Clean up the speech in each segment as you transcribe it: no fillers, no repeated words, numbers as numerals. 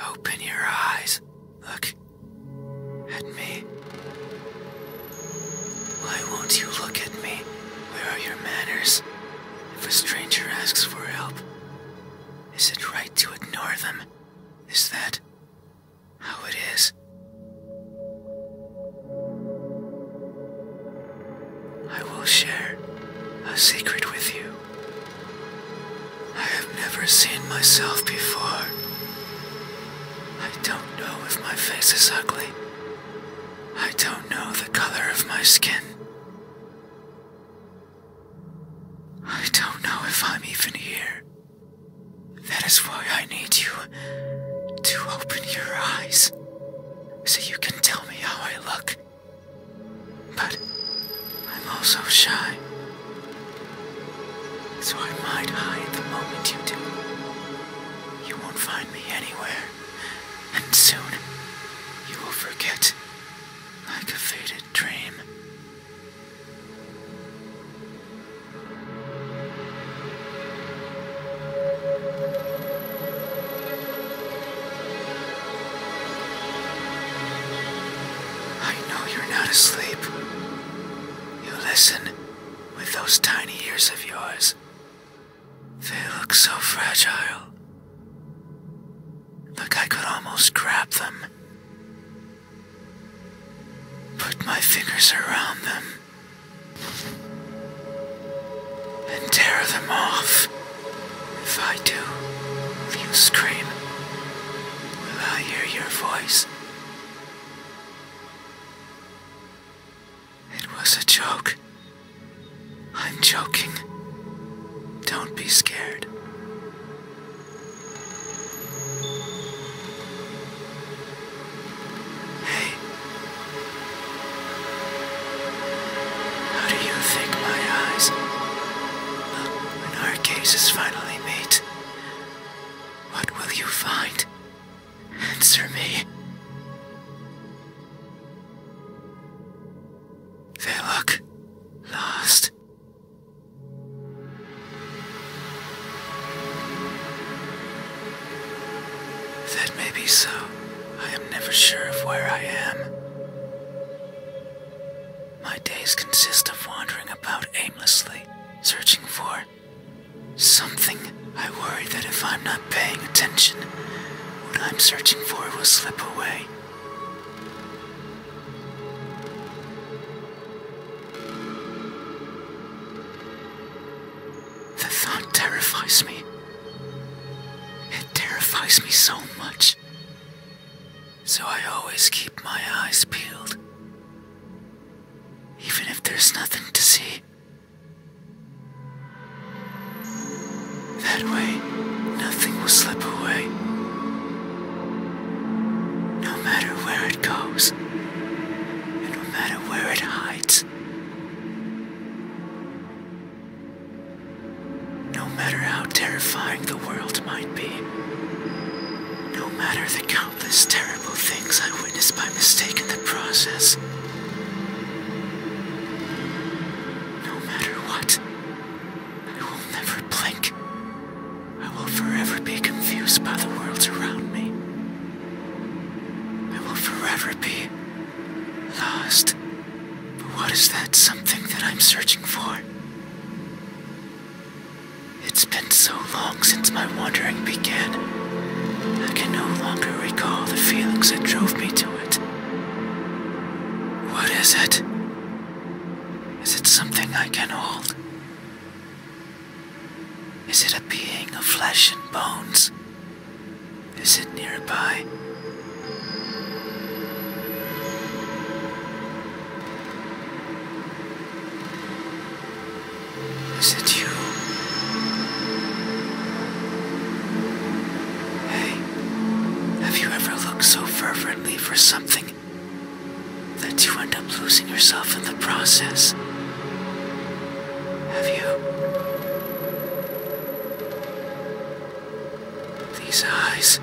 Open your eyes. Look at me. Why won't you look at me? Where are your manners? If a stranger asks for help, is it right to ignore them? Is that how it is? I will share a secret with you. I have never seen myself before. I don't know if my face is ugly. I don't know the color of my skin. I don't know if I'm even here. That is why I need you to open your eyes, so you can tell me how I look. But I'm also shy, so I might hide the moment you do. You won't find me anywhere, and soon you will forget, like a faded dream. I know you're not asleep. You listen with those tiny ears of yours. They look so fragile. Like I could almost grab them. Put my fingers around them. And tear them off. If I do, will you scream? Will I hear your voice? It was a joke. I'm joking. Don't be scared. Hey. How do you think my eyes look when our gazes finally meet? What will you find? Answer me. They look lost. That may be so. I am never sure of where I am. My days consist of wandering about aimlessly, searching for something. I worry that if I'm not paying attention, what I'm searching for will slip away. The thought terrifies me. It terrifies me so much. So I always keep my eyes peeled. Even if there's nothing to see. That way, nothing will slip away. No matter where it goes. And no matter where it hides. No matter how terrifying the world might be. No matter the countless terrible things I witnessed by mistake in the process. No matter what, I will never blink. I will forever be confused by the world around me. I will forever be lost. But what is that something that I'm searching for? It's been so long since my wandering began. I can no longer recall the feelings that drove me to it. What is it? Is it something I can hold? Is it a being of flesh and bones? Is it nearby? Is it you? Have you ever looked so fervently for something that you end up losing yourself in the process? Have you? These eyes.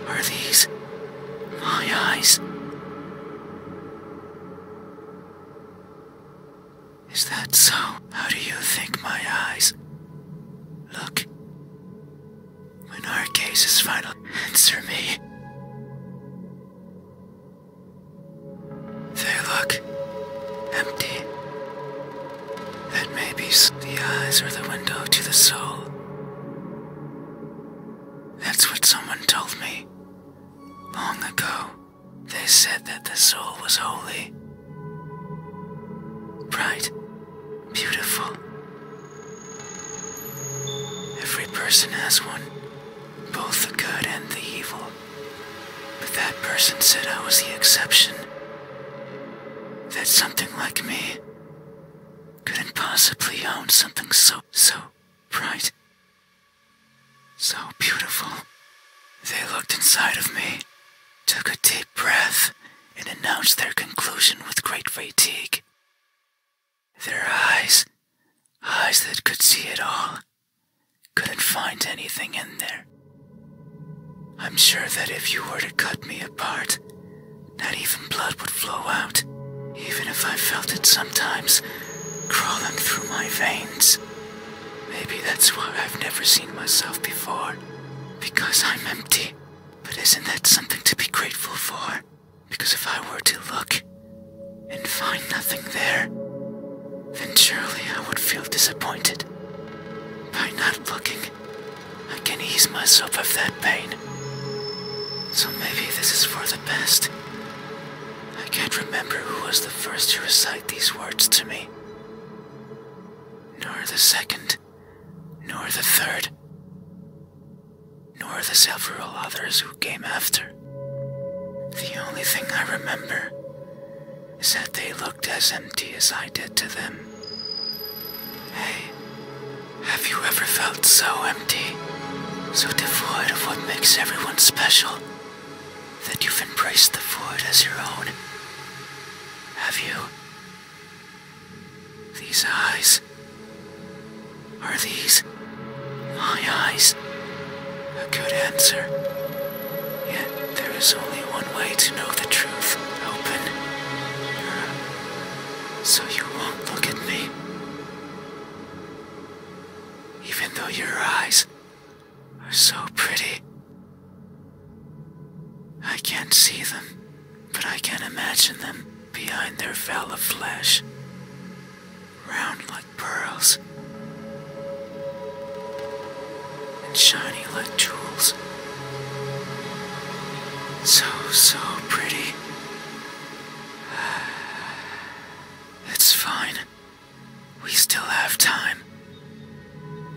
Are these my eyes? Is that so? How do you think my eyes look when our gaze is final? Answer me. Long ago, they said that the soul was holy, bright, beautiful. Every person has one, both the good and the evil. But that person said I was the exception. That something like me couldn't possibly own something so bright, so beautiful. They looked inside of me, took a deep breath, and announced their conclusion with great fatigue. Their eyes that could see it all, couldn't find anything in there. I'm sure that if you were to cut me apart, not even blood would flow out, even if I felt it sometimes crawling through my veins. Maybe that's why I've never seen myself before, because I'm empty. But isn't that something to be grateful for? Because if I were to look and find nothing there, then surely I would feel disappointed. By not looking, I can ease myself of that pain. So maybe this is for the best. I can't remember who was the first to recite these words to me, nor the second, nor the third, nor the several others who came after. The only thing I remember is that they looked as empty as I did to them. Hey, have you ever felt so empty, so devoid of what makes everyone special, that you've embraced the void as your own? Have you? These eyes, are these my eyes? A good answer. Yet there is only one way to know the truth. Open your, so you won't look at me. Even though your eyes are so pretty. I can't see them, but I can imagine them behind their veil of flesh, round like pearls, and shiny like jewels. So pretty. It's fine. We still have time.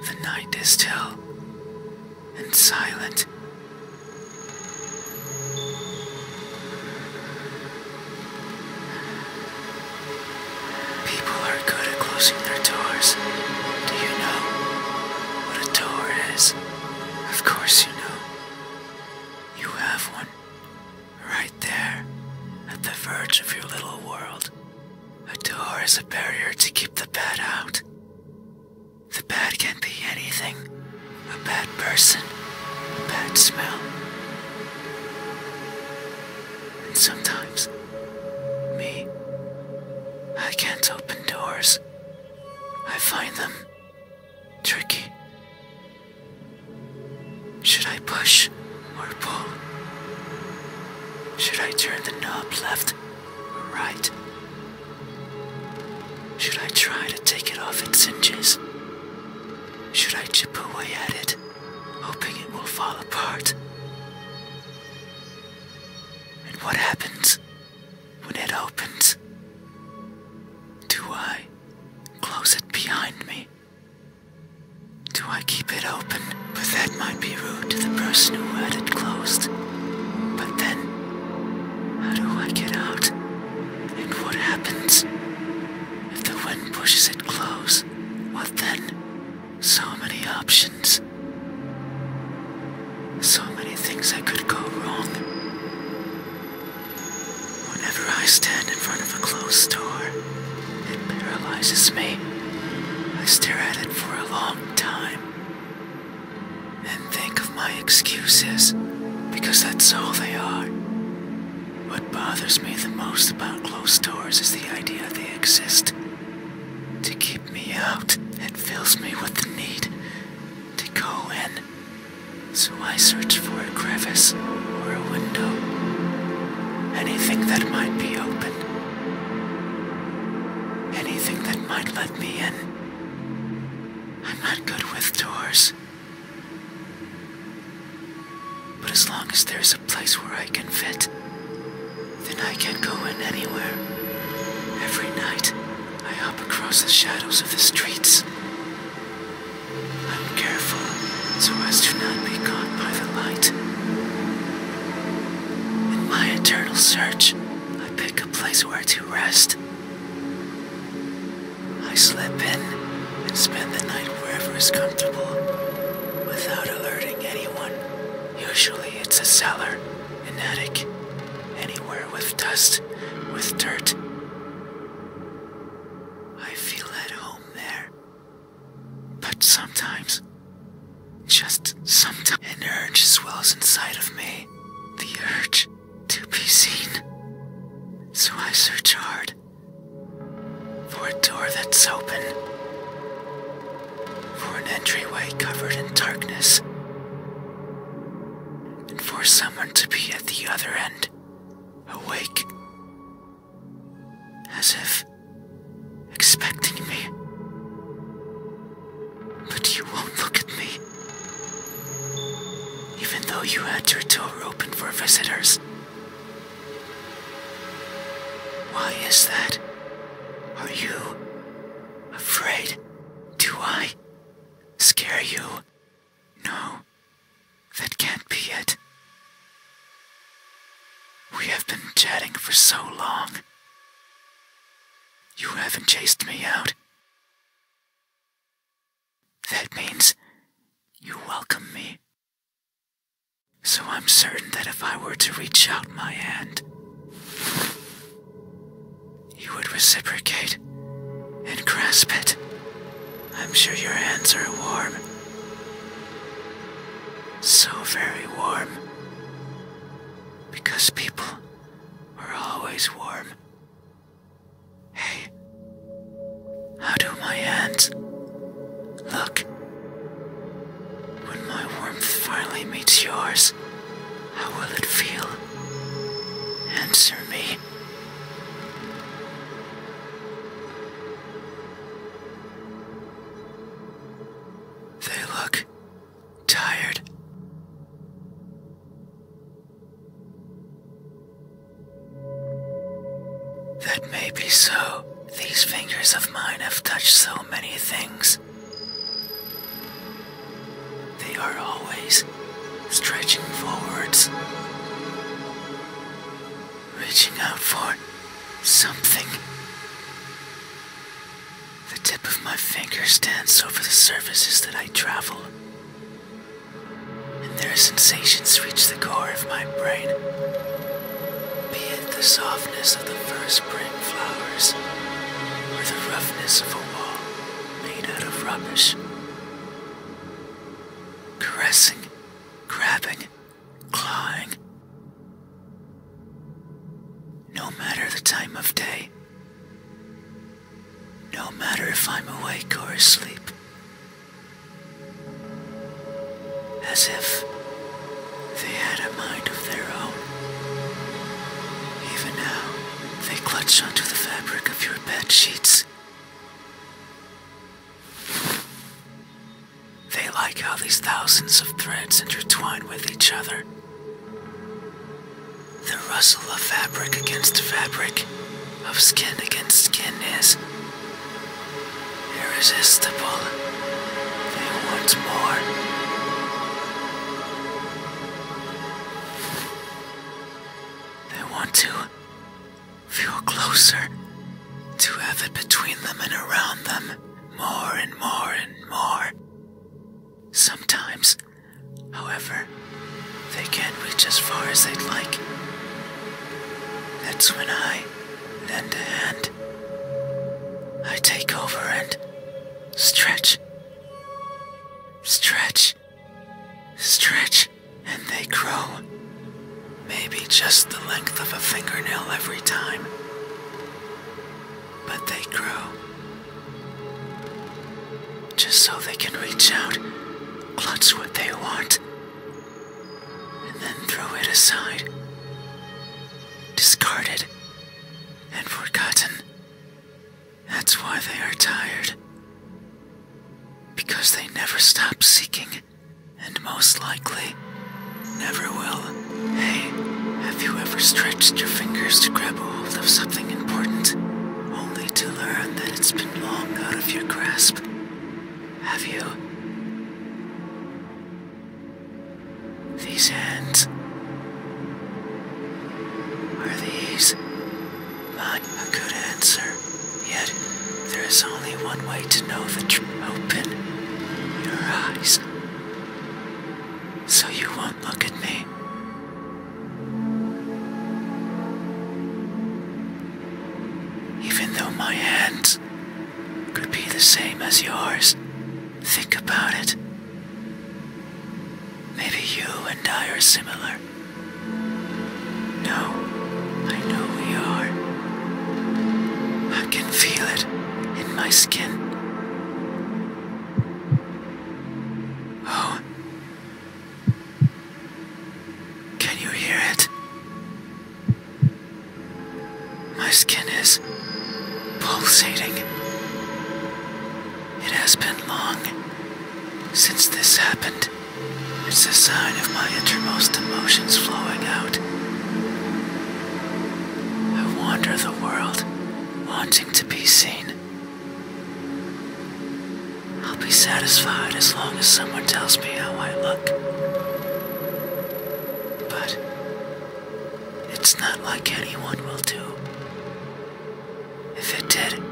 The night is still and silent. People are good at closing their doors. Do you know what a door is? Of course you know. You have one. Right there, at the verge of your little world. A door is a barrier to keep the bad out. The bad can be anything. A bad person, a bad smell. And sometimes, me, I can't open doors. I find them tricky. Should I push or pull? Should I turn the knob left or right? Should I try to take it off its hinges? Should I chip away at it, hoping it will fall apart? And what happens when it opens? Do I close it behind me? Do I keep it open? But that might be rude to the person who had it closed. But then, how do I get out? And what happens if the wind pushes it close? What then? So many options. So many things that could go wrong. Whenever I stand in front of a closed door, it paralyzes me. I stare at it for a long time and think of my excuses, because that's all they are. What bothers me the most about closed doors is the idea they exist to keep me out. It fills me with the need to go in. So I search for a crevice or a window. Anything that might be open. Anything that might let me in. I'm not good with doors. But as long as there's a place where I can fit, and I can't go in anywhere. Every night, I hop across the shadows of the streets. I'm careful so as to not be caught by the light. In my eternal search, I pick a place where to rest. I slip in and spend the night wherever is comfortable, without alerting anyone. Usually it's a cellar, an attic, anywhere with dust, with dirt. I feel at home there. But sometimes, just sometimes, an urge swells inside of me. The urge to be seen. So I search hard for a door that's open, for an entryway covered in darkness, and for someone to be at the other end, awake, as if expecting me. But you won't look at me, even though you had your door open for visitors. Why is that? Are you afraid? Do I scare you? No, that can't be it. We have been chatting for so long. You haven't chased me out. That means you welcome me. So I'm certain that if I were to reach out my hand, you would reciprocate and grasp it. I'm sure your hands are warm. So very warm. Because people are always warm. Hey, how do my hands look? When my warmth finally meets yours, how will it feel? Answer me. They look tired. That may be so. These fingers of mine have touched so many things. They are always stretching forwards, reaching out for something. The tip of my finger stands over the surfaces that I travel, and their sensations reach the core of my brain. Be it the softness of the first spring flowers, or the roughness of a wall made out of rubbish. Caressing, grabbing, clawing. No matter the time of day, no matter if I'm awake or asleep. As if they had a mind of their own. Even now, they clutch onto the fabric of your bed sheets. They like how these thousands of threads intertwine with each other. The rustle of fabric against fabric, of skin against skin is irresistible. They want more. They want to feel closer, to have it between them and around them, more and more and more. Sometimes, however, they can't reach as far as they'd like. That's when I lend a hand. I take over and stretch, stretch, stretch, and they grow. Maybe just the length of a fingernail every time. But they grow. Just so they can reach out, clutch what they want, and then throw it aside. Discarded and forgotten. That's why they are tired. Because they never stop seeking, and most likely never will. Hey, have you ever ever stretched your fingers to grab a hold of something important, only to learn that it's been long out of your grasp? Have you? These hands. Are these mine? A good answer. Yet, there is only one way to know the truth. Open your eyes, so you won't look at me. Even though my hands could be the same as yours, think about it. Maybe you and I are similar. No, I know we are. I can feel it in my skin. Oh. Can you hear it? My skin is pulsating. It has been long since this happened. It's a sign of my innermost emotions flowing out. I wander the world, wanting to be seen. I'll be satisfied as long as someone tells me how I look. But it's not like anyone will do. If it did,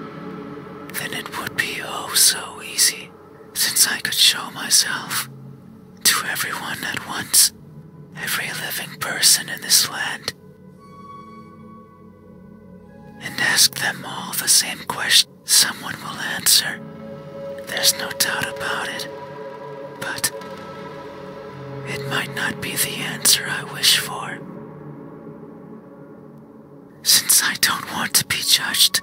then it would be oh so easy, since I could show myself to everyone at once, every living person in this land, and ask them all the same question. Someone will answer. There's no doubt about it. But it might not be the answer I wish for. Since I don't want to be judged,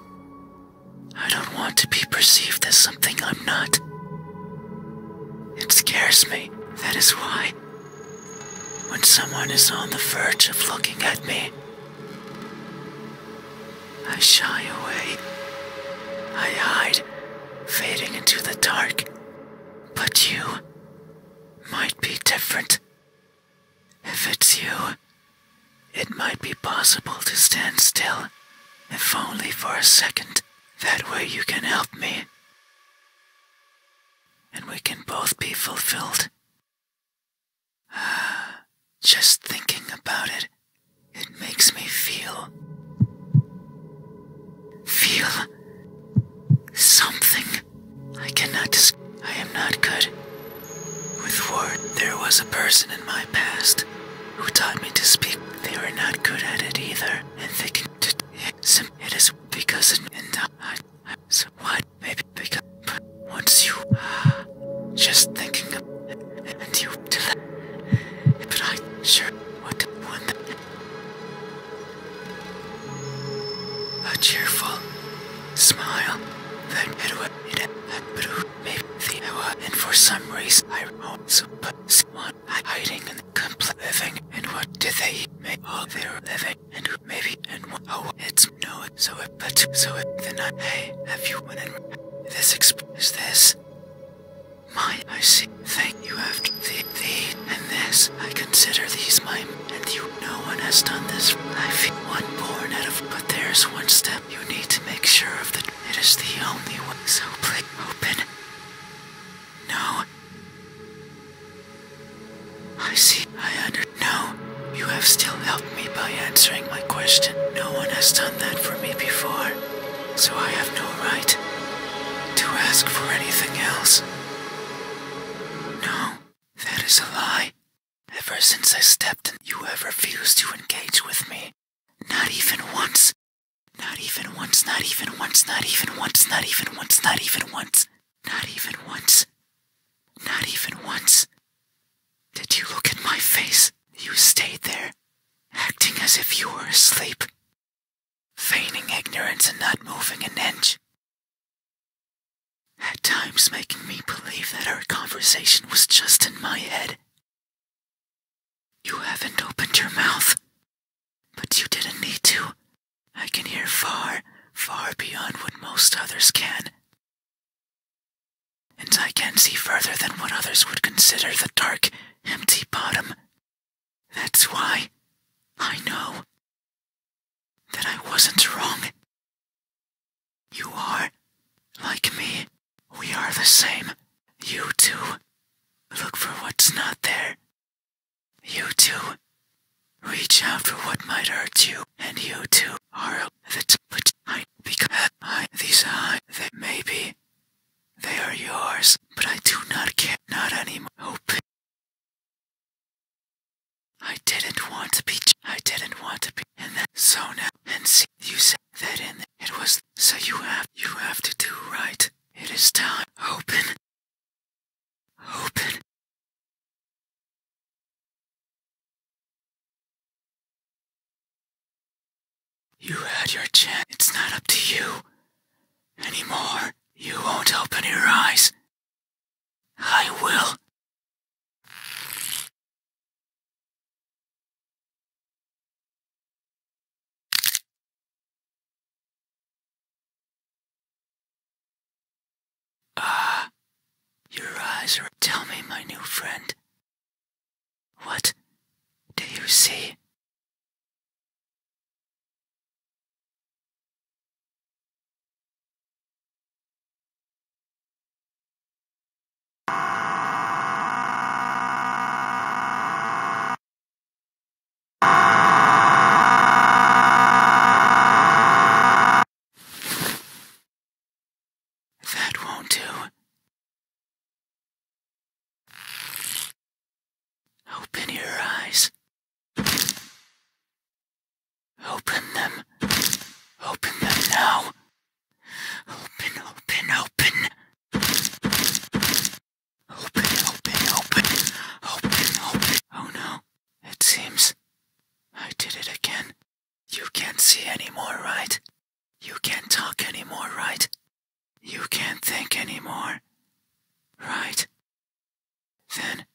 I don't want to be perceived as something I'm not. It scares me. That is why, when someone is on the verge of looking at me, I shy away. I hide, fading into the dark. But you might be different. If it's you, it might be possible to stand still, if only for a second. That way you can help me, and we can both be fulfilled. Just thinking about it, it makes me feel something I cannot describe. I am not good with words. There was a person in my past who taught me to speak. They were not good at it either, and thinking it is because so what? Maybe because but once you just thinking of and you but I sure what one a cheerful smile that it would maybe and for some reason I so but one hiding and complete living and what did they make? Oh, they're living and maybe and oh it's no so it but so it then I hey have you went in this is this my I see thank you after the and this I consider these my and you no one has done this I feel one born out of but there's one step you need to make sure of that it is the only one so play open no I see I no you have still helped me by answering my question. No one has done that for me before, so I have no right to ask for anything else. No, that is a lie. Ever since I stepped in, you have refused to engage with me. Not even once. Not even once, not even once, not even once, not even once, not even once, not even once, not even once. Did you look at my face? You stayed there, acting as if you were asleep, feigning ignorance and not moving an inch. At times making me believe that our conversation was just in my head. You haven't opened your mouth, but you didn't need to. I can hear far, far beyond what most others can. And I can see further than what others would consider the dark, empty bottom. That's why I know wasn't wrong. You are like me. We are the same. You too look for what's not there. You too reach out for what might hurt you. And you too are that. But that maybe they are yours. But I do not care. Not anymore. Open. I didn't want to be. And then, so now, and see, you said that it was, so you have to do right. It is time. Open. Open. You had your chance. It's not up to you anymore. You won't open your eyes. I will. Ah, your eyes are. Tell me, my new friend. What do you see? That won't do. Open your eyes. Open them. Open them now. Open, open, open. Open, open, open. Open, open. Oh no. It seems I did it again. You can't see anymore, right? You can't talk anymore, right? You can't think anymore, right? Then,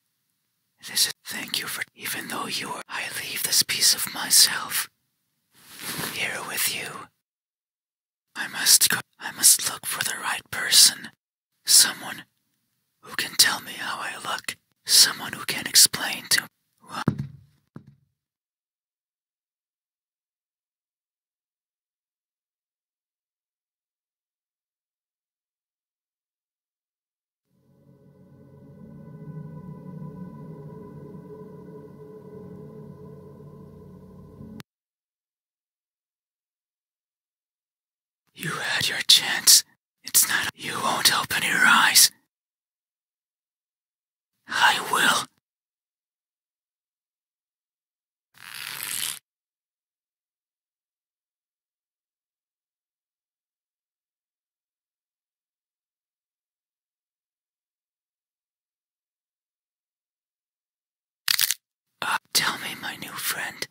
thank you for, even though I leave this piece of myself here with you. I must look for the right person. Someone who can tell me how I look. Someone who can explain to me. You had your chance. It's not. You won't open your eyes. I will. Tell me, my new friend.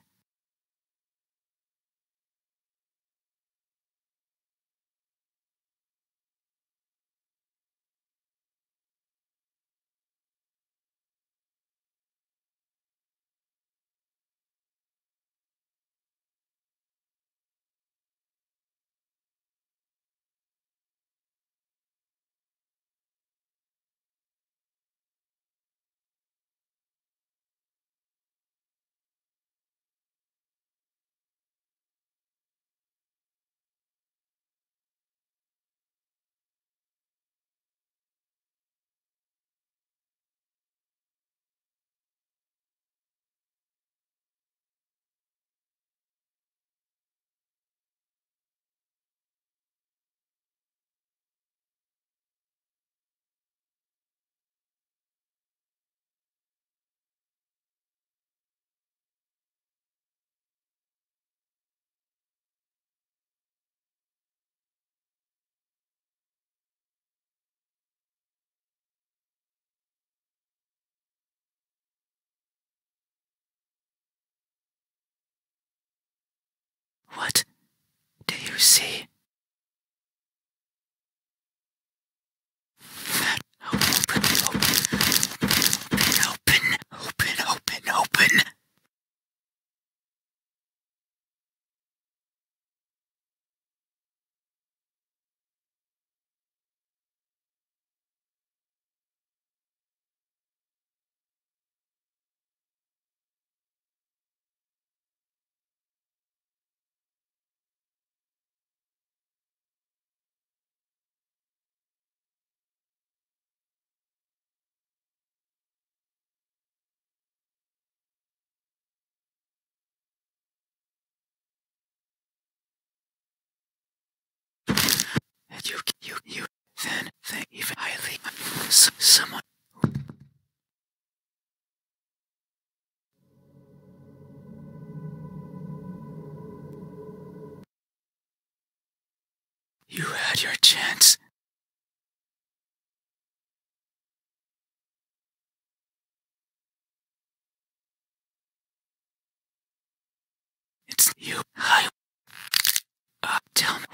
What do you see? That open, open. you, then even highly, someone. You had your chance. It's you. Tell me.